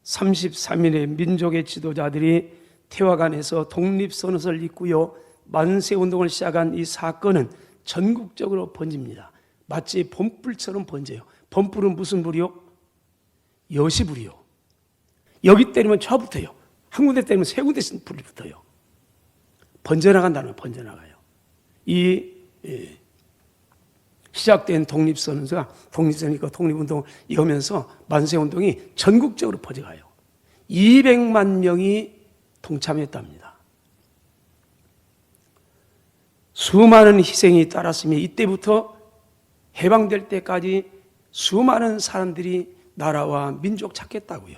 33인의 민족의 지도자들이 태화관에서 독립선언서를 읽고요, 만세운동을 시작한 이 사건은 전국적으로 번집니다. 마치 봄불처럼 번져요. 봄불은 무슨 불이요? 여시불이요. 여기 때리면 저 붙어요. 한 군데 때리면 세 군데 불이 붙어요. 번져나간다는 거예요. 번져나가요. 이 시작된 독립선언서가 독립선언이니까 독립운동을 이으면서 만세운동이 전국적으로 퍼져가요. 200만 명이 동참했답니다. 수많은 희생이 따랐으며 이때부터 해방될 때까지 수많은 사람들이 나라와 민족 찾겠다고요,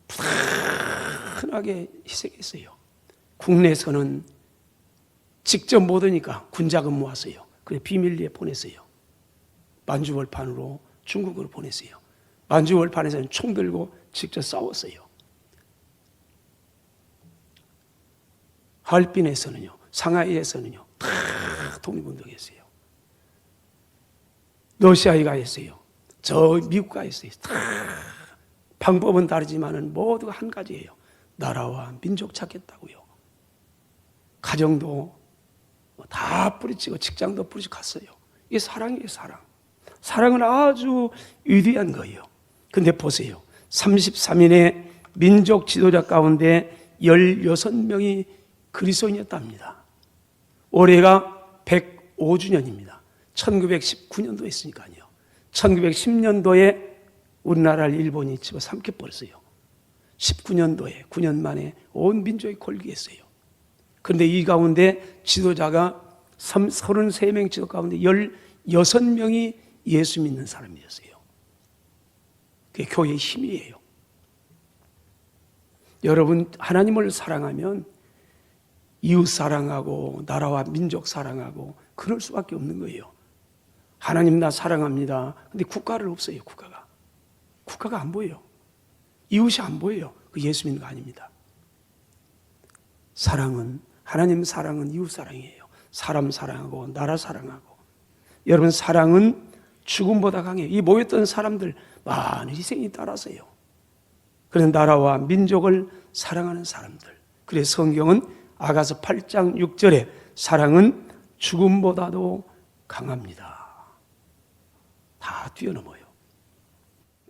부단하게 희생했어요. 국내에서는 직접 못 오니까 군자금 모았어요. 그래 비밀리에 보냈어요. 만주월판으로 중국으로 보냈어요. 만주월판에서는 총 들고 직접 싸웠어요. 하얼빈에서는요, 상하이에서는요, 다 독립운동했어요. 러시아에 가 있어요. 저 미국 가 있어요. 다 방법은 다르지만은 모두 한 가지예요. 나라와 민족 찾겠다고요. 가정도 다 뿌리치고 직장도 뿌리치고 갔어요. 이게 사랑이에요, 사랑. 사랑은 아주 위대한 거예요. 근데 보세요. 33인의 민족 지도자 가운데 16명이 그리스도인이었답니다. 올해가 105주년입니다. 1919년도에 했으니까요. 1910년도에 우리나라를 일본이 집어삼켜버렸어요. 19년도에 9년 만에 온 민족이 골기했어요. 그런데 이 가운데 지도자가 33명 지도 가운데 16명이 예수 믿는 사람이었어요. 그게 교회의 힘이에요. 여러분, 하나님을 사랑하면 이웃 사랑하고 나라와 민족 사랑하고 그럴 수밖에 없는 거예요. 하나님 나 사랑합니다. 근데 국가를 없어요. 국가가 안 보여요. 이웃이 안 보여요. 그 예수 믿는 거 아닙니다. 사랑은, 하나님 사랑은 이웃 사랑이에요. 사람 사랑하고 나라 사랑하고. 여러분, 사랑은 죽음보다 강해요. 이 모였던 사람들 많은 희생이 따라서요. 그런 나라와 민족을 사랑하는 사람들. 그래서 성경은 아가서 8장 6절에 사랑은 죽음보다도 강합니다. 다 뛰어넘어요.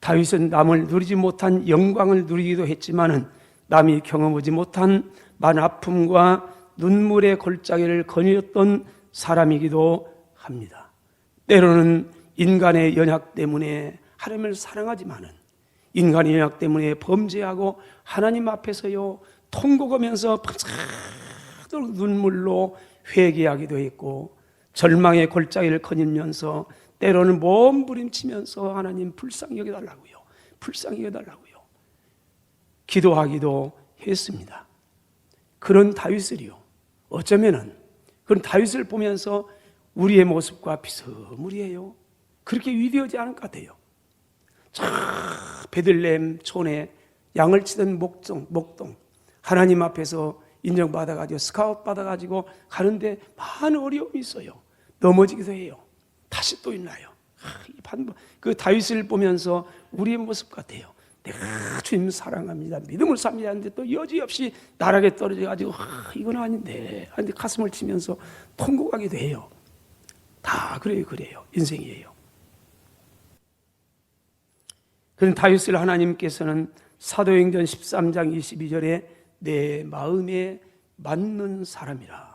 다윗은 남을 누리지 못한 영광을 누리기도 했지만은 남이 경험하지 못한 많은 아픔과 눈물의 골짜기를 거닐었던 사람이기도 합니다. 때로는 인간의 연약 때문에 하나님을 사랑하지만은 인간의 연약 때문에 범죄하고 하나님 앞에서요 통곡하면서 밤새도록 눈물로 회개하기도 했고 절망의 골짜기를 거닐면서 때로는 몸부림치면서 하나님 불쌍히 여겨달라고요. 불쌍히 여겨달라고요. 기도하기도 했습니다. 그런 다윗을요. 어쩌면은 그런 다윗을 보면서 우리의 모습과 비스무리해요. 그렇게 위대하지 않은 것 같아요. 저 베들레헴 촌에 양을 치던 목동 하나님 앞에서 인정받아가지고 스카웃 받아가지고 가는데 많은 어려움이 있어요. 넘어지기도 해요. 다시 또 일어나요. 그 다윗을 보면서 우리의 모습 같아요. 내가 주님 사랑합니다. 믿음을 삽니다. 하는데 또 여지없이 나락에 떨어져가지고 이건 아닌데 가슴을 치면서 통곡하기도 해요. 다 그래요. 인생이에요. 그런 다윗을 하나님께서는 사도행전 13장 22절에 내 마음에 맞는 사람이라.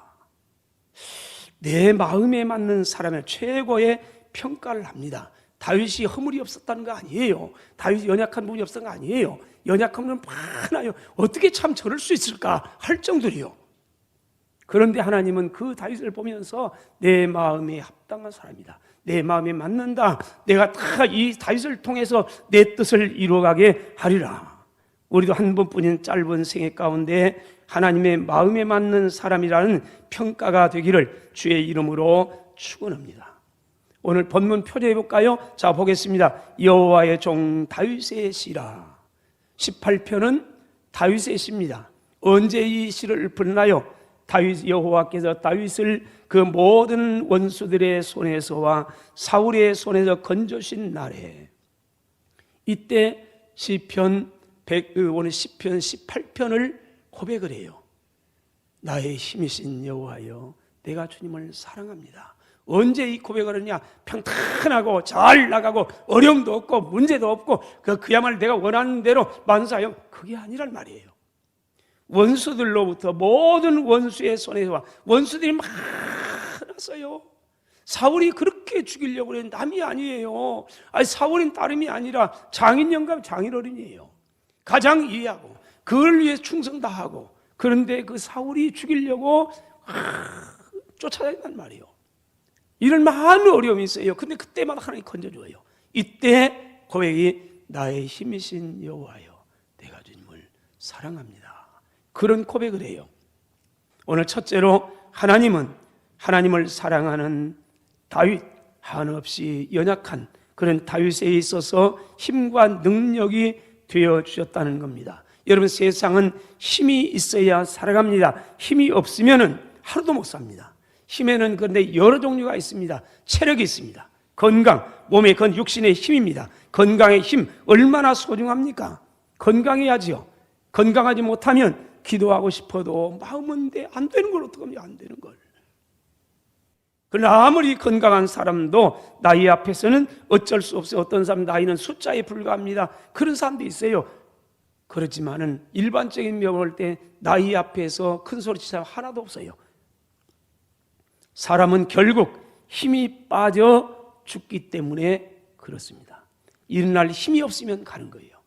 내 마음에 맞는 사람을 최고의 평가를 합니다. 다윗이 허물이 없었다는 거 아니에요. 다윗이 연약한 부분이 없었던 거 아니에요. 연약한 부분은 많아요. 어떻게 참 저럴 수 있을까 할 정도로요. 그런데 하나님은 그 다윗을 보면서 내 마음에 합당한 사람이다. 내 마음에 맞는다. 내가 다 이 다윗을 통해서 내 뜻을 이루어가게 하리라. 우리도 한 번뿐인 짧은 생애 가운데 하나님의 마음에 맞는 사람이라는 평가가 되기를 주의 이름으로 축원합니다. 오늘 본문 표제해 볼까요? 자, 보겠습니다. 여호와의 종 다윗의 시라. 18편은 다윗의 시입니다. 언제 이 시를 불나요? 다윗 여호와께서 다윗을 그 모든 원수들의 손에서와 사울의 손에서 건져신 날에, 이때 시편 오늘 시편 18편을 고백을 해요. 나의 힘이신 여호와여, 내가 주님을 사랑합니다. 언제 이 고백을 하느냐? 평탄하고 잘 나가고 어려움도 없고 문제도 없고 그야말로 내가 원하는 대로 만사하여, 그게 아니란 말이에요. 원수들로부터, 모든 원수의 손에서 원수들이 많았어요. 사울이 그렇게 죽이려고 했는데 남이 아니에요. 사울은 다름이 아니라 장인 영감, 장인 어른이에요. 가장 이해하고 그걸 위해 충성 다하고, 그런데 그 사울이 죽이려고 쫓아다닌단 말이에요. 이런 많은 어려움이 있어요. 근데 그때마다 하나님 건져줘요. 이때 고백이 나의 힘이신 여호와여, 내가 주님을 사랑합니다. 그런 고백을 해요. 오늘 첫째로, 하나님은 하나님을 사랑하는 다윗, 한없이 연약한 그런 다윗에 있어서 힘과 능력이 되어주셨다는 겁니다. 여러분, 세상은 힘이 있어야 살아갑니다. 힘이 없으면 하루도 못 삽니다. 힘에는 그런데 여러 종류가 있습니다. 체력이 있습니다. 건강, 몸의 육신의 힘입니다. 건강의 힘 얼마나 소중합니까? 건강해야지요. 건강하지 못하면 기도하고 싶어도 마음은 안 되는 걸 어떡합니까? 안 되는 걸. 그러나 아무리 건강한 사람도 나이 앞에서는 어쩔 수 없어요. 어떤 사람 나이는 숫자에 불과합니다. 그런 사람도 있어요. 그렇지만은 일반적인 면을 볼 때 나이 앞에서 큰 소리 치는 사람 하나도 없어요. 사람은 결국 힘이 빠져 죽기 때문에 그렇습니다. 이날 힘이 없으면 가는 거예요.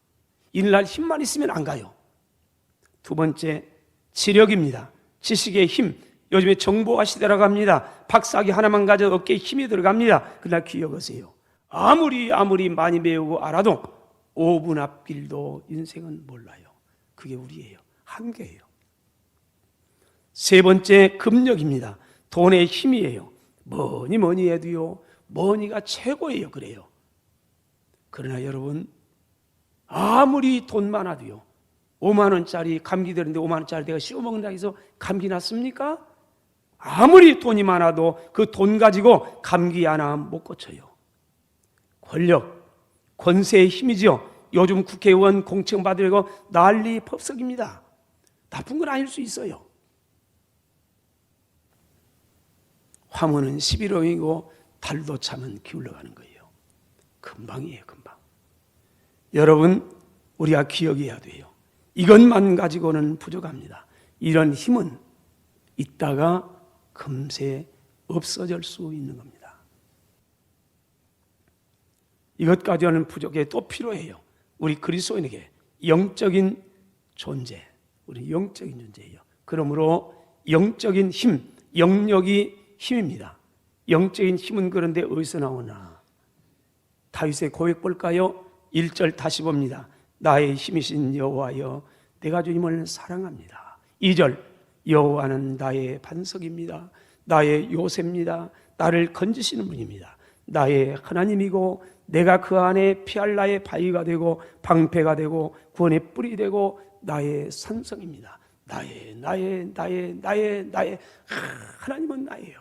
이날 힘만 있으면 안 가요. 두 번째, 지력입니다. 지식의 힘. 요즘에 정보화 시대라고 합니다. 박사학위 하나만 가져도 어깨에 힘이 들어갑니다. 그러나 기억하세요. 아무리 많이 배우고 알아도 5분 앞길도 인생은 몰라요. 그게 우리예요. 한계예요. 세 번째, 금력입니다. 돈의 힘이에요. 뭐니 해도요, 머니가 최고예요. 그래요. 그러나 여러분, 아무리 돈 많아도요, 5만 원짜리 감기 들었는데 5만 원짜리 내가 씌워먹는다 해서 감기 났습니까? 아무리 돈이 많아도 그 돈 가지고 감기 하나 못 고쳐요. 권력, 권세의 힘이죠. 요즘 국회의원 공천 받으려고 난리 법석입니다. 나쁜 건 아닐 수 있어요. 화무는 11호이고 달도 차면 기울어가는 거예요. 금방이에요, 금방. 여러분, 우리가 기억해야 돼요. 이것만 가지고는 부족합니다. 이런 힘은 있다가 금세 없어질 수 있는 겁니다. 이것 가지고는 부족해. 또 필요해요. 우리 그리스도인에게 영적인 존재, 우리 영적인 존재예요. 그러므로 영적인 힘, 영력이 힘입니다. 영적인 힘은 그런데 어디서 나오나? 다윗의 고백 볼까요? 1절 다시 봅니다. 나의 힘이신 여호와여, 내가 주님을 사랑합니다. 2절, 여호와는 나의 반석입니다. 나의 요새입니다. 나를 건지시는 분입니다. 나의 하나님이고 내가 그 안에 피할 나의 바위가 되고 방패가 되고 구원의 뿔이 되고 나의 산성입니다. 나의 하나님은 나예요.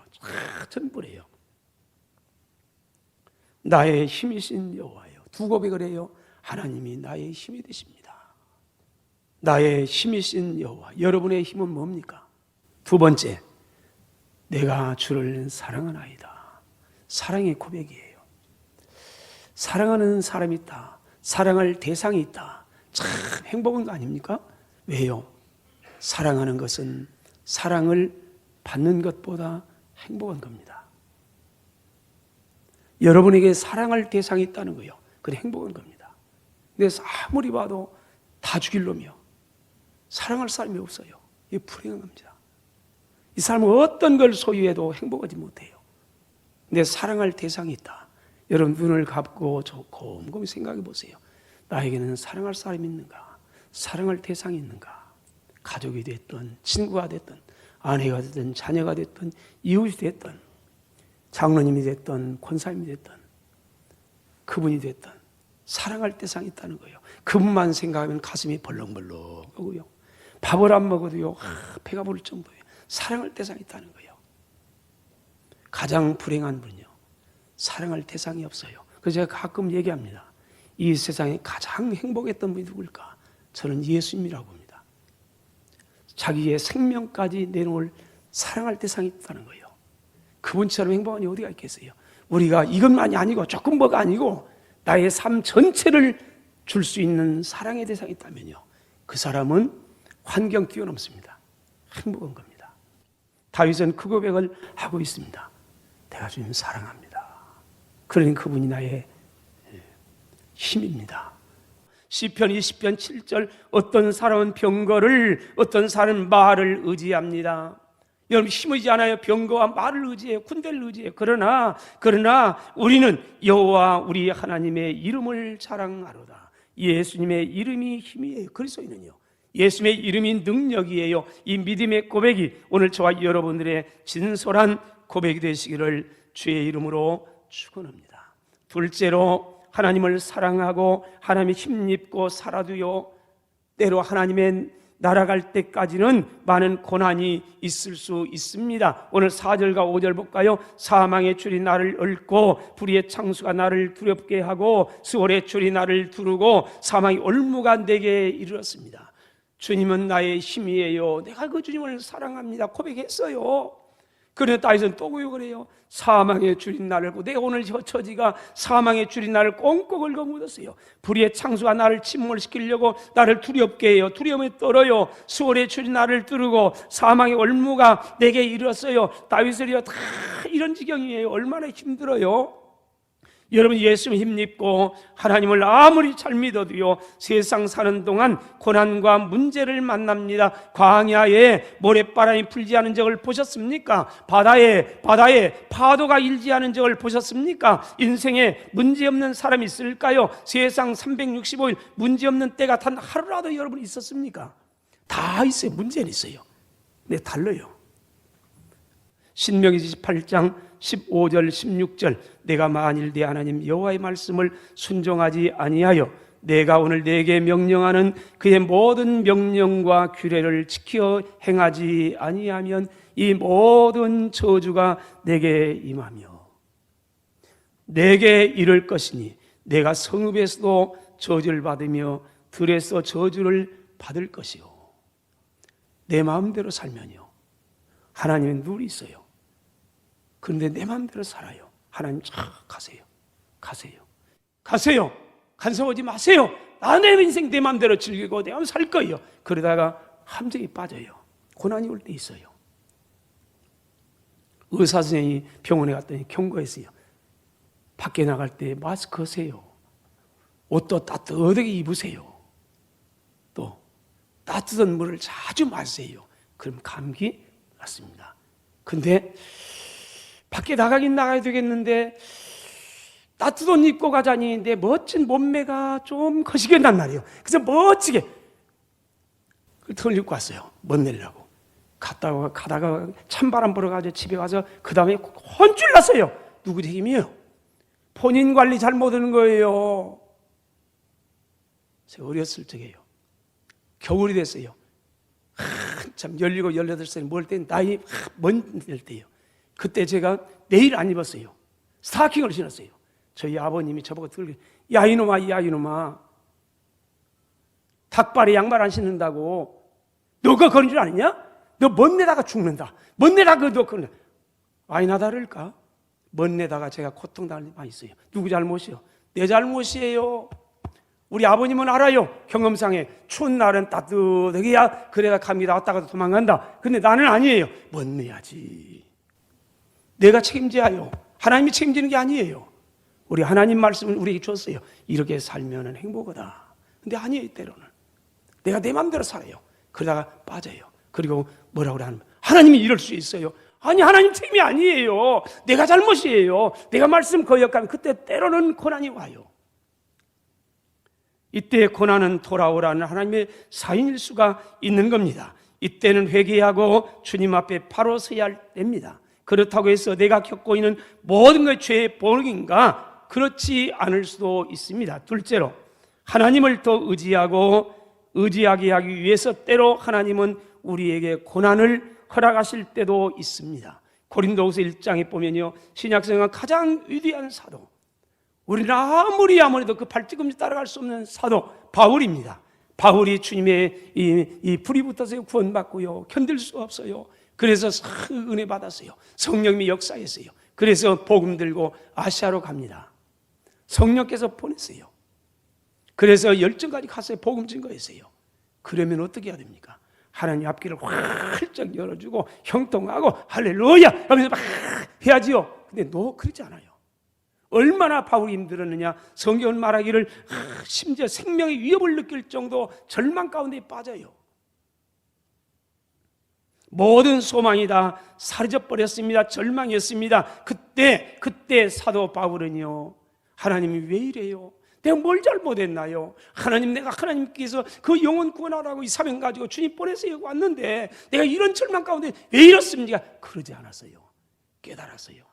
전부래요. 나의 힘이신 여호와여. 두 고백을 해요. 하나님이 나의 힘이 되십니다. 나의 힘이신 여호와. 여러분의 힘은 뭡니까? 두 번째, 내가 주를 사랑하나이다. 사랑의 고백이에요. 사랑하는 사람이 있다. 사랑할 대상이 있다. 참 행복한 거 아닙니까? 왜요? 사랑하는 것은 사랑을 받는 것보다 행복한 겁니다. 여러분에게 사랑할 대상이 있다는 거예요. 그게 행복한 겁니다. 근데 아무리 봐도 다 죽일 놈이요. 사랑할 사람이 없어요. 이게 불행한 겁니다. 이 사람은 어떤 걸 소유해도 행복하지 못해요. 근데 사랑할 대상이 있다. 여러분, 눈을 감고 곰곰이 생각해 보세요. 나에게는 사랑할 사람이 있는가? 사랑할 대상이 있는가? 가족이 됐든 친구가 됐든 아내가 됐든 자녀가 됐든 이웃이 됐든 장로님이 됐든 권사님이 됐든 그분이 됐든 사랑할 대상이 있다는 거예요. 그분만 생각하면 가슴이 벌렁벌렁하고요. 밥을 안 먹어도요, 배가 부를 정도예요. 사랑할 대상이 있다는 거예요. 가장 불행한 분은요, 사랑할 대상이 없어요. 그래서 제가 가끔 얘기합니다. 이 세상에 가장 행복했던 분이 누굴까? 저는 예수님이라고 봅니다. 자기의 생명까지 내놓을 사랑할 대상이 있다는 거예요. 그분처럼 행복한 이 어디가 있겠어요? 우리가 이것만이 아니고 조금 뭐가 아니고 나의 삶 전체를 줄 수 있는 사랑의 대상이 있다면요, 그 사람은 환경 뛰어넘습니다. 행복한 겁니다. 다윗은 그 고백을 하고 있습니다. 내가 주님 사랑합니다. 그러니 그분이 나의 힘입니다. 시편 20편 7절, 어떤 사람은 병거를, 어떤 사람은 말을 의지합니다. 여러분, 힘이지 않아요. 병거와 말을 의지해요. 군대를 의지해요. 그러나 우리는 여호와 우리 하나님의 이름을 자랑하로다. 예수님의 이름이 힘이에요. 그리스도인은요, 예수님의 이름이 능력이에요. 이 믿음의 고백이 오늘 저와 여러분들의 진솔한 고백이 되시기를 주의 이름으로 축원합니다. 둘째로, 하나님을 사랑하고 하나님의 힘입고 살아도요, 때로 하나님의 날아갈 때까지는 많은 고난이 있을 수 있습니다. 오늘 4절과 5절 볼까요? 사망의 줄이 나를 얽고 불의의 창수가 나를 두렵게 하고 수월의 줄이 나를 두르고 사망의 올무가 내게 이르렀습니다. 주님은 나의 힘이에요. 내가 그 주님을 사랑합니다. 고백했어요. 그런데 다윗은 또 고백을 해요. 사망의 줄이 나를 고, 내가 오늘 저 처지가 사망의 줄이 나를 꽁꽁 긁어 묻었어요. 불의의 창수가 나를 침몰시키려고 나를 두렵게 해요. 두려움에 떨어요. 수월의 줄이 나를 뚫고 사망의 올무가 내게 이르렀어요. 다윗을요, 다 이런 지경이에요. 얼마나 힘들어요. 여러분, 예수님 힘입고 하나님을 아무리 잘 믿어도요, 세상 사는 동안 고난과 문제를 만납니다. 광야에 모래바람이 불지 않은 적을 보셨습니까? 바다에 파도가 일지 않은 적을 보셨습니까? 인생에 문제없는 사람이 있을까요? 세상 365일 문제없는 때가 단 하루라도 여러분 있었습니까? 다 있어요. 문제는 있어요. 근데 달라요. 신명기 28장 15절 16절, 내가 만일 내 하나님 여호와의 말씀을 순종하지 아니하여 내가 오늘 내게 명령하는 그의 모든 명령과 규례를 지켜 행하지 아니하면 이 모든 저주가 내게 임하며 내게 이를 것이니 내가 성읍에서도 저주를 받으며 들에서 저주를 받을 것이요. 내 마음대로 살면요, 하나님은 룰이 있어요. 그런데 내 마음대로 살아요. 하나님, 가세요. 간섭하지 마세요. 내 인생 내 마음대로 즐기고 내 마음 살 거예요. 그러다가 함정에 빠져요. 고난이 올 때 있어요. 의사 선생님이 병원에 갔더니 경고했어요. 밖에 나갈 때 마스크 하세요. 옷도 따뜻하게 입으세요. 또 따뜻한 물을 자주 마세요. 그럼 감기 낫습니다. 근데 밖에 나가긴 나가야 되겠는데 따뜻한 옷 입고 가자니 내 멋진 몸매가 좀 거시기한단 말이에요. 그래서 멋지게 털 입고 왔어요. 멋내려고. 가다가 찬바람 불어가지고 집에 가서 그 다음에 혼쭐 났어요. 누구 책임이에요? 본인 관리 잘 못하는 거예요. 제가 어렸을 적이에요. 겨울이 됐어요. 한참 17, 18살 뭘 때 나이 먼 때예요. 그때 제가 내일 안 입었어요. 스타킹을 신었어요. 저희 아버님이 저보고 들고, 야 이놈아, 닭발에 양말 안 신는다고 너가 그런 줄 아느냐? 너 멋내다가 죽는다. 멋내다가 너 그러냐? 아니나 다를까? 멋내다가 제가 고통당할 일 많이 있어요. 누구 잘못이요? 내 잘못이에요. 우리 아버님은 알아요. 경험상에 추운 날은 따뜻하게 해야 그래야 감기 나왔다가도 도망간다. 근데 나는 아니에요. 멋내야지. 내가 책임져야요. 하나님이 책임지는 게 아니에요. 우리 하나님 말씀을 우리에게 줬어요. 이렇게 살면 행복하다. 근데 아니에요. 때로는 내가 내 마음대로 살아요. 그러다가 빠져요. 그리고 뭐라고 하면 하나님이 이럴 수 있어요. 아니, 하나님 책임이 아니에요. 내가 잘못이에요. 내가 말씀 거역하면 그때 때로는 고난이 와요. 이때 고난은 돌아오라는 하나님의 사인일 수가 있는 겁니다. 이때는 회개하고 주님 앞에 바로 서야 할 때입니다. 그렇다고 해서 내가 겪고 있는 모든 것이 죄의 본인가? 그렇지 않을 수도 있습니다. 둘째로, 하나님을 더 의지하게 하기 위해서 때로 하나님은 우리에게 고난을 허락하실 때도 있습니다. 고린도후서 1장에 보면요, 신약성경 가장 위대한 사도, 우리는 아무리 해도 그 발뒤꿈치 따라갈 수 없는 사도 바울입니다. 바울이 주님의 이 불이 붙어서 구원받고요, 견딜 수 없어요. 그래서 은혜 받았어요. 성령님이 역사했어요. 그래서 복음 들고 아시아로 갑니다. 성령께서 보냈어요. 그래서 열정까지 갔어요. 복음 증거했어요. 그러면 어떻게 해야 됩니까? 하나님 앞길을 활짝 열어주고 형통하고 할렐루야 하면서 막 해야지요. 근데 그렇지 않아요. 얼마나 바울이 힘들었느냐. 성경은 말하기를 심지어 생명의 위협을 느낄 정도 절망 가운데 빠져요. 모든 소망이 다 사라져 버렸습니다. 절망이었습니다. 그때 사도 바울은요, 하나님이 왜 이래요? 내가 뭘 잘못했나요? 내가 하나님께서 그 영혼 구원하라고 이 사명 가지고 주님 보내서 여기 왔는데 내가 이런 절망 가운데 왜 이렇습니까? 그러지 않았어요. 깨달았어요.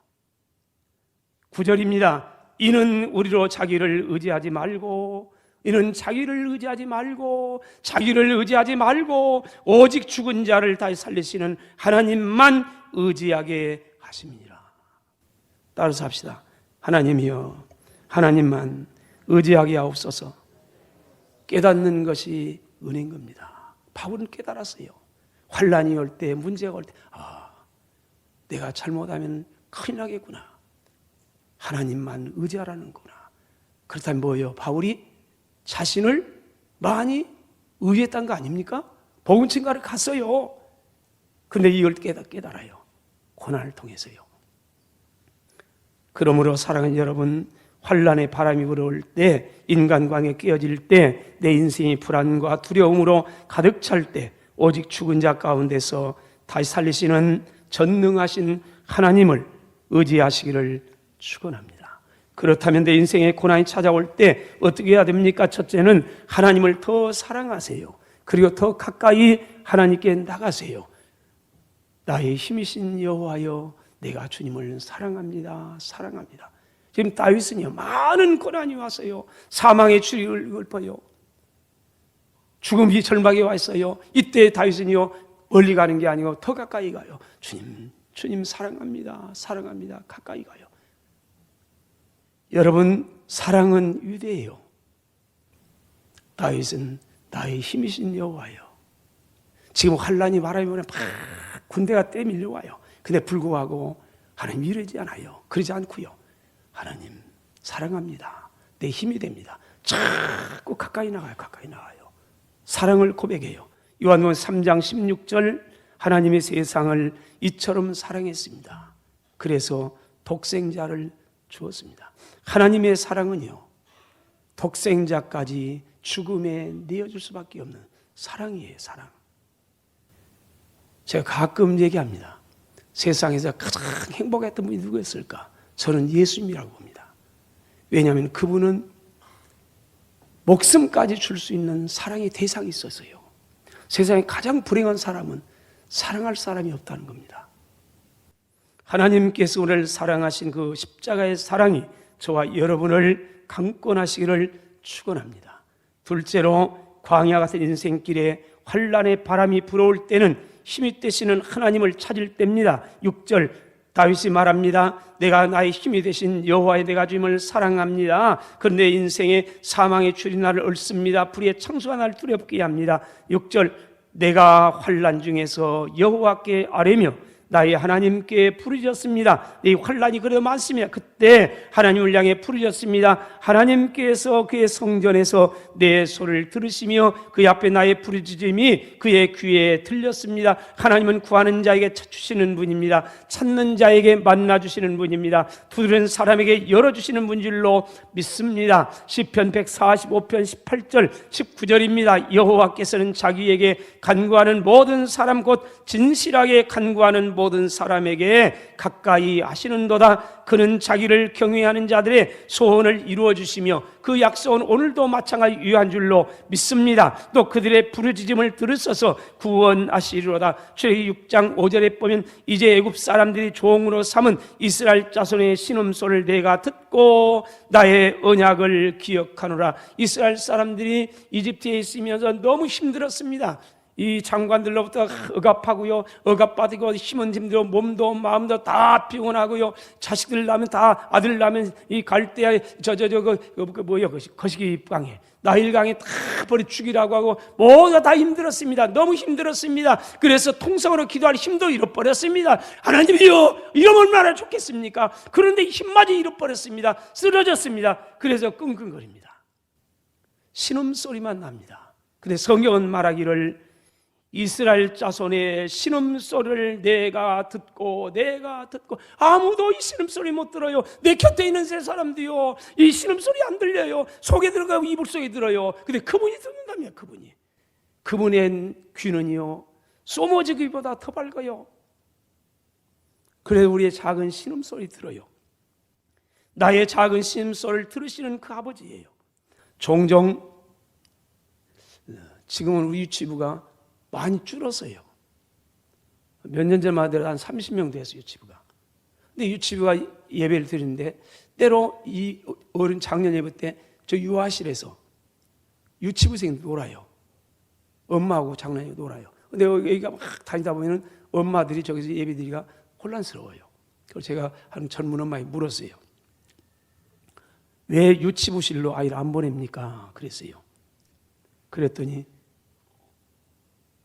9절입니다. 이는 우리로 자기를 의지하지 말고 오직 죽은 자를 다시 살리시는 하나님만 의지하게 하심이니라. 따라서 합시다. 하나님이여, 하나님만 의지하게 하옵소서. 깨닫는 것이 은혜인 겁니다. 바울은 깨달았어요. 환난이 올 때, 문제가 올 때, 내가 잘못하면 큰일 나겠구나. 하나님만 의지하라는구나. 그렇다면 뭐예요? 바울이 자신을 많이 의지했던 거 아닙니까? 복음 증거를 갔어요. 근데 이걸 깨달아요. 고난을 통해서요. 그러므로 사랑하는 여러분, 환난의 바람이 불어올 때, 인간관계에 깨어질 때, 내 인생이 불안과 두려움으로 가득 찰 때, 오직 죽은 자 가운데서 다시 살리시는 전능하신 하나님을 의지하시기를 축원합니다. 그렇다면 내 인생에 고난이 찾아올 때 어떻게 해야 됩니까? 첫째는 하나님을 더 사랑하세요. 그리고 더 가까이 하나님께 나가세요. 나의 힘이신 여호와여, 내가 주님을 사랑합니다. 지금 다윗은요, 많은 고난이 왔어요. 사망의 줄이 읊어요. 죽음이 절망에 와 있어요. 이때 다윗은요, 멀리 가는 게 아니고 더 가까이 가요. 주님 사랑합니다. 가까이 가요. 여러분, 사랑은 위대해요. 다윗은 나의 힘이신 여호와여. 지금 환란이 바람이 오면 막 군대가 떼밀려와요. 근데 불구하고 하나님 이러지 않아요. 그러지 않고요, 하나님 사랑합니다. 내 힘이 됩니다. 자꾸 가까이 나가요. 사랑을 고백해요. 요한복음 3장 16절, 하나님의 세상을 이처럼 사랑했습니다. 그래서 독생자를 주었습니다. 하나님의 사랑은요, 독생자까지 죽음에 내어줄 수밖에 없는 사랑이에요. 사랑. 제가 가끔 얘기합니다. 세상에서 가장 행복했던 분이 누구였을까? 저는 예수님이라고 봅니다. 왜냐하면 그분은 목숨까지 줄 수 있는 사랑의 대상이 있었어요. 세상에 가장 불행한 사람은 사랑할 사람이 없다는 겁니다. 하나님께서 오늘 사랑하신 그 십자가의 사랑이 저와 여러분을 강권하시기를 축원합니다. 둘째로, 광야 같은 인생길에 환난의 바람이 불어올 때는 힘이 되시는 하나님을 찾을 때입니다. 6절, 다윗이 말합니다. 내가 나의 힘이 되신 여호와의 내가 주님을 사랑합니다. 그런데 인생의 사망의 줄이 나를 얽습니다. 불의의 창수가 나를 두렵게 합니다. 6절, 내가 환난 중에서 여호와께 아뢰며 나의 하나님께 부르짖었습니다. 이 환난이 그래도 많습니다. 그때 하나님을 향해 부르짖었습니다. 하나님께서 그의 성전에서 내 소리를 들으시며 그 앞에 나의 부르짖음이 그의 귀에 들렸습니다. 하나님은 구하는 자에게 찾주시는 분입니다. 찾는 자에게 만나주시는 분입니다. 두드리는 사람에게 열어주시는 분인 줄로 믿습니다. 시편 145편 18절 19절입니다. 여호와께서는 자기에게 간구하는 모든 사람, 곧 진실하게 간구하는 모든 사람에게 가까이 하시는도다. 그는 자기를 경외하는 자들의 소원을 이루어 주시며 그 약속은 오늘도 마찬가지 유효한 줄로 믿습니다. 또 그들의 부르짖음을 들으셔서 구원하시리로다. 출애굽기 6장 5절에 보면 이제 애굽 사람들이 종으로 삼은 이스라엘 자손의 신음소리를 내가 듣고 나의 언약을 기억하노라. 이스라엘 사람들이 이집트에 있으면서 너무 힘들었습니다. 이 장관들로부터 억압하고요, 억압받고 힘은 힘들어 몸도 마음도 다 피곤하고요, 자식들 낳으면 다 아들 낳으면 이 갈대아 거시기 강에 나일 강에 다 버리 죽이라고 하고 모두가 다 힘들었습니다. 너무 힘들었습니다. 그래서 통성으로 기도할 힘도 잃어버렸습니다. 하나님이요, 이러면 얼마나 좋겠습니까? 그런데 힘마저 잃어버렸습니다. 쓰러졌습니다. 그래서 끙끙거립니다. 신음소리만 납니다. 근데 성경은 말하기를 이스라엘 자손의 신음소리를 내가 듣고 아무도 이 신음소리 못 들어요. 내 곁에 있는 세 사람도요, 이 신음소리 안 들려요. 속에 들어가고 이불 속에 들어요. 근데 그분이 듣는다며. 그분의 귀는요, 소머지기보다 더 밝아요. 그래서 우리의 작은 신음소리 들어요. 나의 작은 신음소리를 들으시는 그 아버지예요. 종종 지금은 우리 유치부가 많이 줄었어요. 몇 년 전만 하더라도 한 30명 됐어요, 유치부가. 근데 유치부가 예배를 드리는데 때로 이 어른 작년 예배 때 저 유아실에서 유치부생이 놀아요. 엄마하고 장난이 놀아요. 근데 여기가 막 다니다 보면 엄마들이 저기서 예배 드리기가 혼란스러워요. 그래서 제가 한 젊은 엄마에 물었어요. 왜 유치부실로 아이를 안 보냅니까? 그랬어요. 그랬더니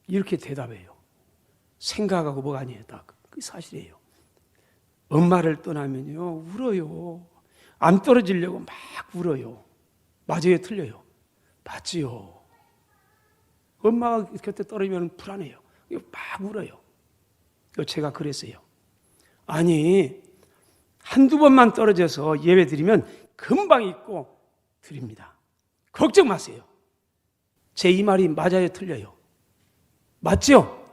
이렇게 대답해요. 생각하고 뭐가 아니에요. 딱 그게 사실이에요. 엄마를 떠나면요, 울어요. 안 떨어지려고 막 울어요. 맞아요, 틀려요? 맞지요. 엄마가 곁에 떨어지면 불안해요. 막 울어요. 제가 그랬어요. 아니, 한두 번만 떨어져서 예배 드리면 금방 잊고 드립니다. 걱정 마세요. 제 이 말이 맞아요, 틀려요? 맞죠?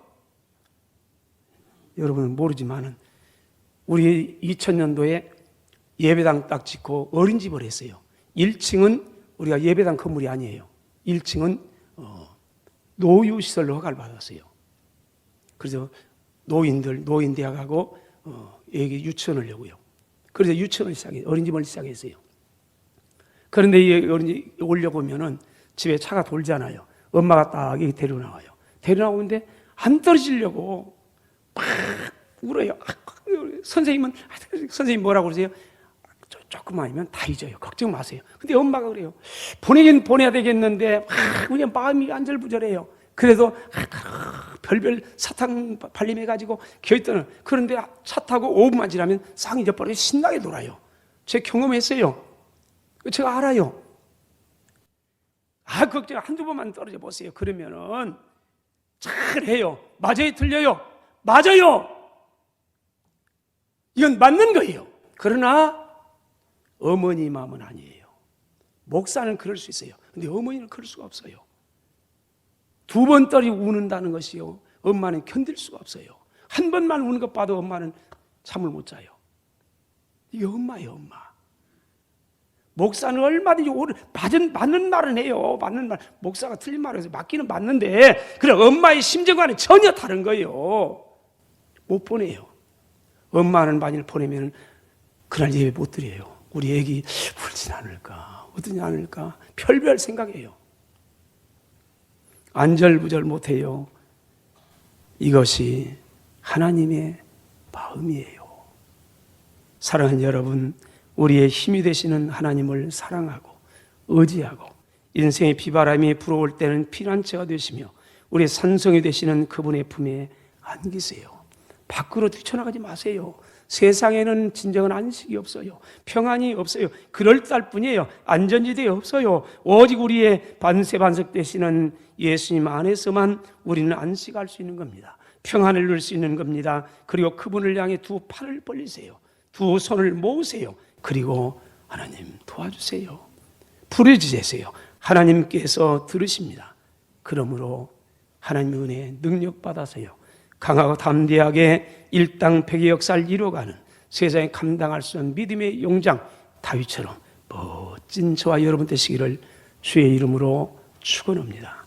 여러분은 모르지만은 우리 2000년도에 예배당 딱 짓고 어린이집을 했어요. 1층은 우리가 예배당 건물이 아니에요. 1층은 노유시설로 허가를 받았어요. 그래서 노인대학하고 여기 유치원을 여고요. 그래서 유치원을 시작했어요. 어린이집을 시작했어요. 그런데 이 어린이집 오려고 하면은 집에 차가 돌잖아요. 엄마가 딱 여기 데려나와요. 데려나오는데 안 떨어지려고 막 울어요. 선생님 뭐라고 그러세요? 조금 아니면 다 잊어요. 걱정 마세요. 근데 엄마가 그래요. 보내긴 보내야 되겠는데 그냥 마음이 안절부절해요. 그래도 별별 사탕 발림해가지고 겨있더는. 그런데 차 타고 5분만 지나면 싹 잊어버리고 신나게 놀아요. 제가 경험했어요. 제가 알아요. 걱정 한두 번만 떨어져 보세요. 그러면은 잘해요. 맞아요, 틀려요? 맞아요. 이건 맞는 거예요. 그러나 어머니 마음은 아니에요. 목사는 그럴 수 있어요. 근데 어머니는 그럴 수가 없어요. 두 번 떨어지고 우는다는 것이요, 엄마는 견딜 수가 없어요. 한 번만 우는 것 봐도 엄마는 잠을 못 자요. 이게 엄마예요, 엄마. 목사는 얼마든지 맞는 말은 해요. 맞는 말. 목사가 틀린 말을 해서 맞기는 맞는데, 그래, 엄마의 심정과는 전혀 다른 거예요. 못 보내요. 엄마는 만일 보내면 그날 예배 못 드려요. 우리 애기 울진 않을까, 어떠지 않을까, 별별 생각해요. 안절부절 못해요. 이것이 하나님의 마음이에요. 사랑하는 여러분, 우리의 힘이 되시는 하나님을 사랑하고 의지하고 인생의 비바람이 불어올 때는 피난처가 되시며 우리의 산성이 되시는 그분의 품에 안기세요. 밖으로 뛰쳐나가지 마세요. 세상에는 진정한 안식이 없어요. 평안이 없어요. 그럴듯할 뿐이에요. 안전지대에 없어요. 오직 우리의 반세반석 되시는 예수님 안에서만 우리는 안식할 수 있는 겁니다. 평안을 누릴 수 있는 겁니다. 그리고 그분을 향해 두 팔을 벌리세요. 두 손을 모으세요. 그리고 하나님 도와주세요. 부르짖으세요. 하나님께서 들으십니다. 그러므로 하나님의 은혜에 능력받아서요, 강하고 담대하게 일당백의 역사를 이루어가는 세상에 감당할 수 없는 믿음의 용장 다윗처럼 멋진 저와 여러분 되시기를 주의 이름으로 축원합니다.